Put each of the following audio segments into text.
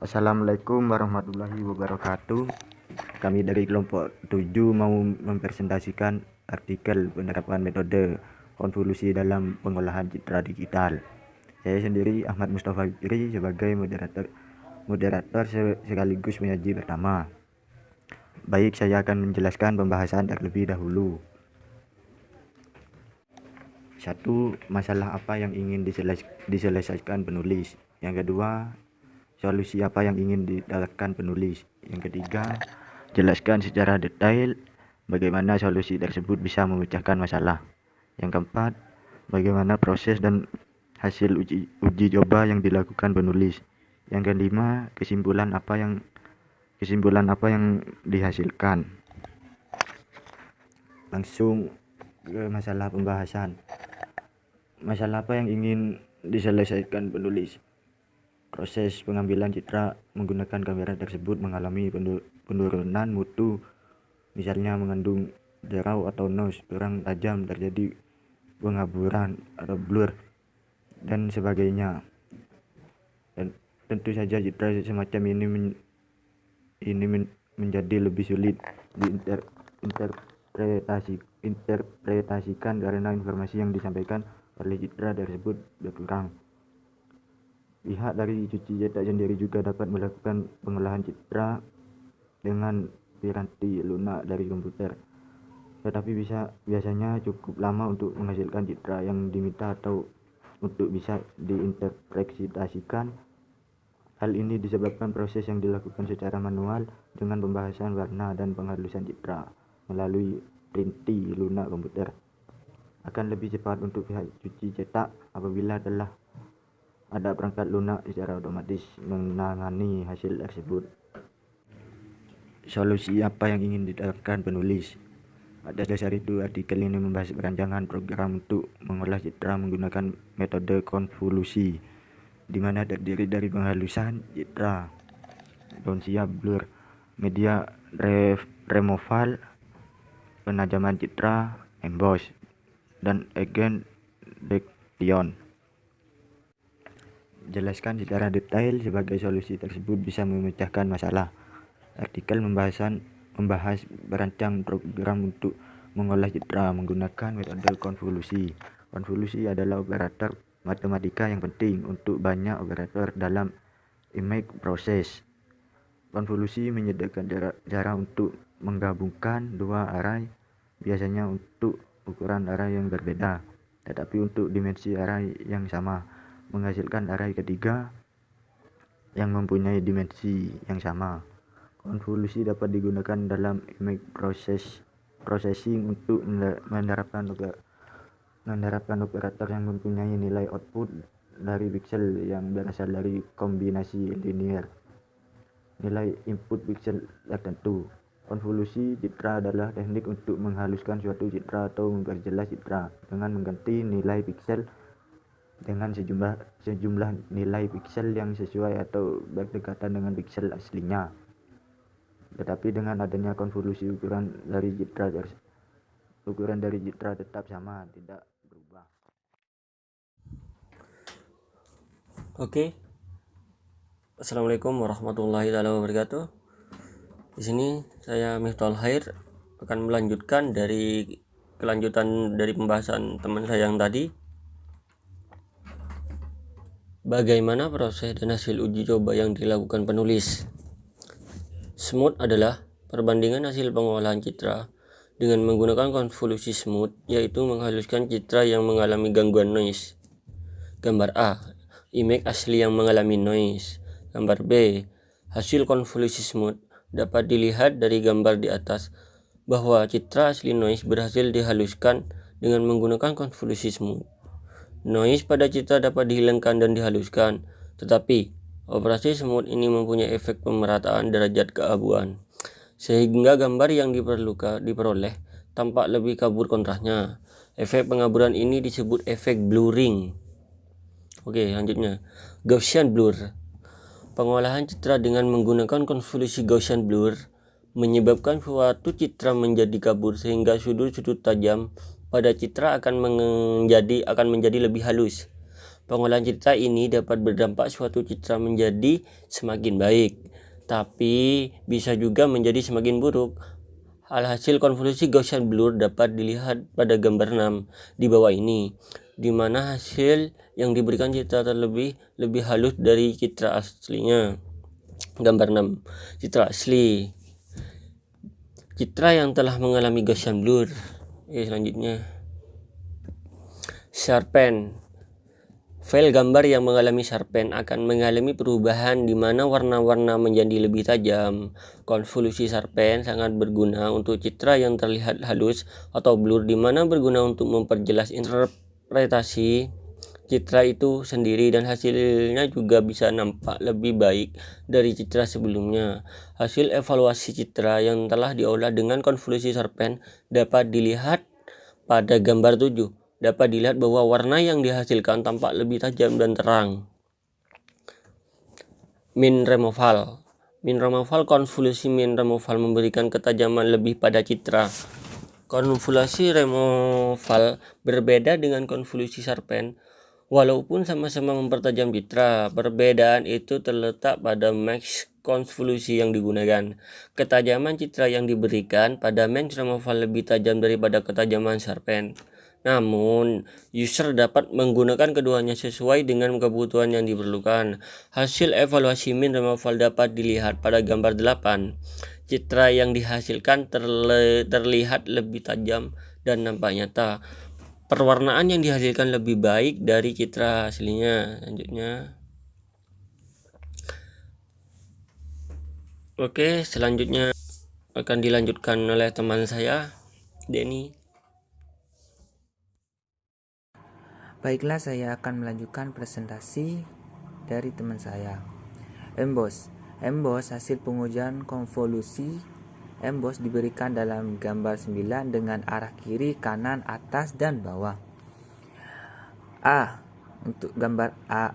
Assalamualaikum warahmatullahi wabarakatuh. Kami dari kelompok 7 mau mempresentasikan artikel penerapan metode konvolusi dalam pengolahan citra digital. Saya sendiri Ahmad Mustafa Fikri sebagai moderator sekaligus penyaji pertama. Baik, saya akan menjelaskan pembahasan terlebih dahulu. 1. Masalah apa yang ingin diselesaikan penulis. Yang kedua, solusi apa yang ingin didapatkan penulis. Yang ketiga, jelaskan secara detail bagaimana solusi tersebut bisa memecahkan masalah. Yang keempat, bagaimana proses dan hasil uji coba yang dilakukan penulis. Yang kelima, kesimpulan apa yang dihasilkan. Langsung ke masalah pembahasan. Masalah apa yang ingin diselesaikan penulis. Proses pengambilan citra menggunakan kamera tersebut mengalami penurunan mutu, misalnya mengandung jerau atau noise kurang tajam, terjadi pengaburan atau blur dan sebagainya. Dan tentu saja citra semacam ini menjadi lebih sulit diinterpretasikan karena informasi yang disampaikan oleh citra tersebut berkurang. Pihak dari cuci cetak sendiri juga dapat melakukan pengolahan citra dengan piranti lunak dari komputer, tetapi biasanya cukup lama untuk menghasilkan citra yang diminta atau untuk bisa diinterpretasikan. Hal ini disebabkan proses yang dilakukan secara manual dengan pembahasan warna dan penghalusan citra melalui piranti lunak komputer akan lebih cepat untuk pihak cuci cetak apabila telah ada perangkat lunak secara otomatis menangani hasil tersebut. Solusi apa yang ingin didapatkan penulis. Pada dasar itu, artikel ini membahas perancangan program untuk mengolah citra menggunakan metode konvolusi, di mana terdiri dari penghalusan citra, Gaussian blur, media removal, penajaman citra, emboss, dan agent detection. Jelaskan secara detail sebagai solusi tersebut bisa memecahkan masalah. Artikel membahas merancang program untuk mengolah citra menggunakan metode konvolusi. Konvolusi adalah operator matematika yang penting untuk banyak operator dalam image process. Konvolusi menyediakan cara untuk menggabungkan dua array, biasanya untuk ukuran array yang berbeda, tetapi untuk dimensi array yang sama, menghasilkan array ketiga yang mempunyai dimensi yang sama. Konvolusi dapat digunakan dalam image processing untuk menerapkan operator yang mempunyai nilai output dari pixel yang berasal dari kombinasi linear nilai input pixel tertentu. Konvolusi citra adalah teknik untuk menghaluskan suatu citra atau memperjelas citra dengan mengganti nilai pixel dengan sejumlah nilai pixel yang sesuai atau berdekatan dengan pixel aslinya. Tetapi dengan adanya konvolusi, ukuran dari citra tetap sama, tidak berubah. Oke. Assalamualaikum warahmatullahi wabarakatuh. Di sini saya Miftahul Khair akan melanjutkan dari pembahasan teman saya yang tadi. Bagaimana proses dan hasil uji coba yang dilakukan penulis? Smooth adalah perbandingan hasil pengolahan citra dengan menggunakan konvolusi smooth, yaitu menghaluskan citra yang mengalami gangguan noise. Gambar A, image asli yang mengalami noise. Gambar B, hasil konvolusi smooth. Dapat dilihat dari gambar di atas bahwa citra asli noise berhasil dihaluskan dengan menggunakan konvolusi smooth. Noise pada citra dapat dihilangkan dan dihaluskan, tetapi operasi smooth ini mempunyai efek pemerataan derajat keabuan, sehingga gambar yang diperoleh tampak lebih kabur kontrasnya. Efek pengaburan ini disebut efek blurring. Oke, lanjutnya. Gaussian blur. Pengolahan citra dengan menggunakan konvolusi Gaussian blur menyebabkan suatu citra menjadi kabur sehingga sudut-sudut tajam pada citra akan menjadi lebih halus. Pengolahan citra ini dapat berdampak suatu citra menjadi semakin baik, tapi bisa juga menjadi semakin buruk. Alhasil konvolusi Gaussian blur dapat dilihat pada gambar 6 di bawah ini, di mana hasil yang diberikan citra lebih halus dari citra aslinya. Gambar 6, citra asli. Citra yang telah mengalami Gaussian blur. Selanjutnya, sharpen. File gambar yang mengalami sharpen akan mengalami perubahan di mana warna-warna menjadi lebih tajam. Konvolusi sharpen sangat berguna untuk citra yang terlihat halus atau blur, di mana berguna untuk memperjelas interpretasi citra itu sendiri, dan hasilnya juga bisa nampak lebih baik dari citra sebelumnya. Hasil evaluasi citra yang telah diolah dengan konvolusi sharpen dapat dilihat pada gambar 7. Dapat dilihat bahwa warna yang dihasilkan tampak lebih tajam dan terang. Min removal. Konvolusi min removal memberikan ketajaman lebih pada citra. Konvolusi removal berbeda dengan konvolusi sharpen. Walaupun sama-sama mempertajam citra, perbedaan itu terletak pada max konvolusi yang digunakan. Ketajaman citra yang diberikan pada min removal lebih tajam daripada ketajaman sharpen. Namun, user dapat menggunakan keduanya sesuai dengan kebutuhan yang diperlukan. Hasil evaluasi min removal dapat dilihat pada gambar 8. Citra yang dihasilkan terlihat lebih tajam dan nampak nyata. Perwarnaan yang dihasilkan lebih baik dari citra aslinya. Selanjutnya akan dilanjutkan oleh teman saya, Denny. Baiklah, saya akan melanjutkan presentasi dari teman saya. Emboss hasil pengujian konvolusi. Emboss diberikan dalam gambar 9 dengan arah kiri, kanan, atas, dan bawah. A. Untuk gambar A,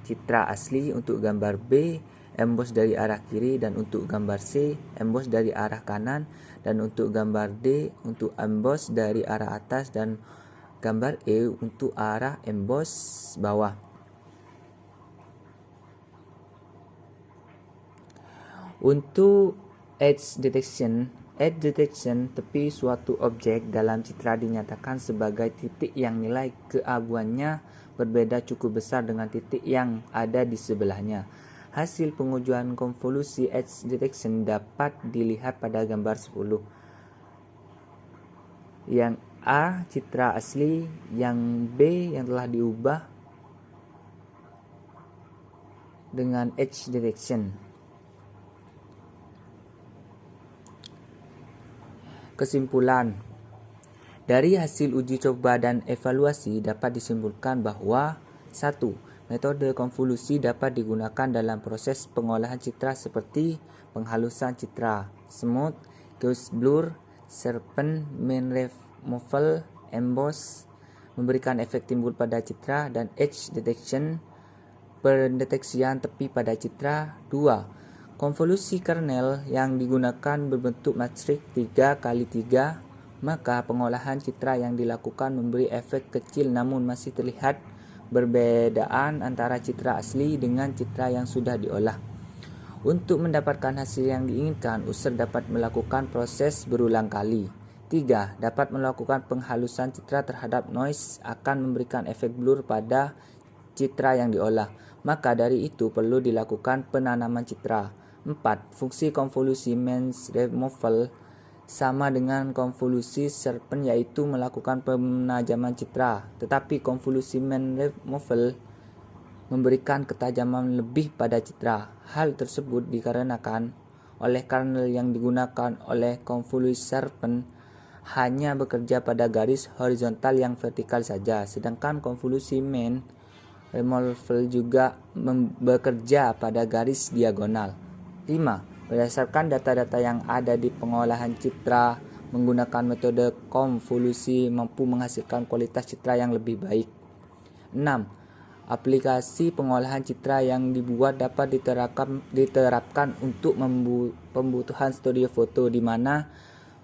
citra asli. Untuk gambar B, emboss dari arah kiri. Dan untuk gambar C, emboss dari arah kanan. Dan untuk gambar D, untuk emboss dari arah atas. Dan gambar E untuk arah emboss bawah. Untuk edge detection, tepi suatu objek dalam citra dinyatakan sebagai titik yang nilai keabuannya berbeda cukup besar dengan titik yang ada di sebelahnya. Hasil pengujian konvolusi edge detection dapat dilihat pada gambar 10. Yang A, citra asli. Yang B, yang telah diubah dengan edge detection. Kesimpulan. Dari hasil uji coba dan evaluasi dapat disimpulkan bahwa 1. Metode konvolusi dapat digunakan dalam proses pengolahan citra seperti penghalusan citra, smooth, Gaussian blur, sharpen, min removal, emboss, memberikan efek timbul pada citra, dan edge detection, pendeteksian tepi pada citra. 2. Konvolusi kernel yang digunakan berbentuk matriks 3x3, maka pengolahan citra yang dilakukan memberi efek kecil namun masih terlihat perbedaan antara citra asli dengan citra yang sudah diolah. Untuk mendapatkan hasil yang diinginkan, user dapat melakukan proses berulang kali. 3. Dapat melakukan penghalusan citra terhadap noise akan memberikan efek blur pada citra yang diolah. Maka dari itu perlu dilakukan penanaman citra. 4. Fungsi konvolusi min removal sama dengan konvolusi sharpen, yaitu melakukan penajaman citra, tetapi konvolusi min removal memberikan ketajaman lebih pada citra. Hal tersebut dikarenakan oleh kernel yang digunakan oleh konvolusi sharpen hanya bekerja pada garis horizontal yang vertikal saja, sedangkan konvolusi min removal juga bekerja pada garis diagonal. 5. Berdasarkan data-data yang ada di pengolahan citra menggunakan metode konvolusi mampu menghasilkan kualitas citra yang lebih baik. 6. Aplikasi pengolahan citra yang dibuat dapat diterapkan untuk pembutuhan studio foto, di mana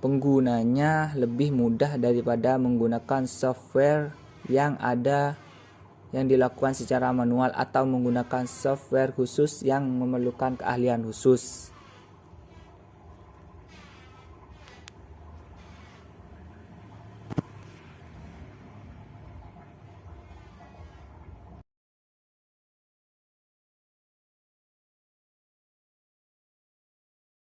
penggunanya lebih mudah daripada menggunakan software yang yang dilakukan secara manual atau menggunakan software khusus yang memerlukan keahlian khusus.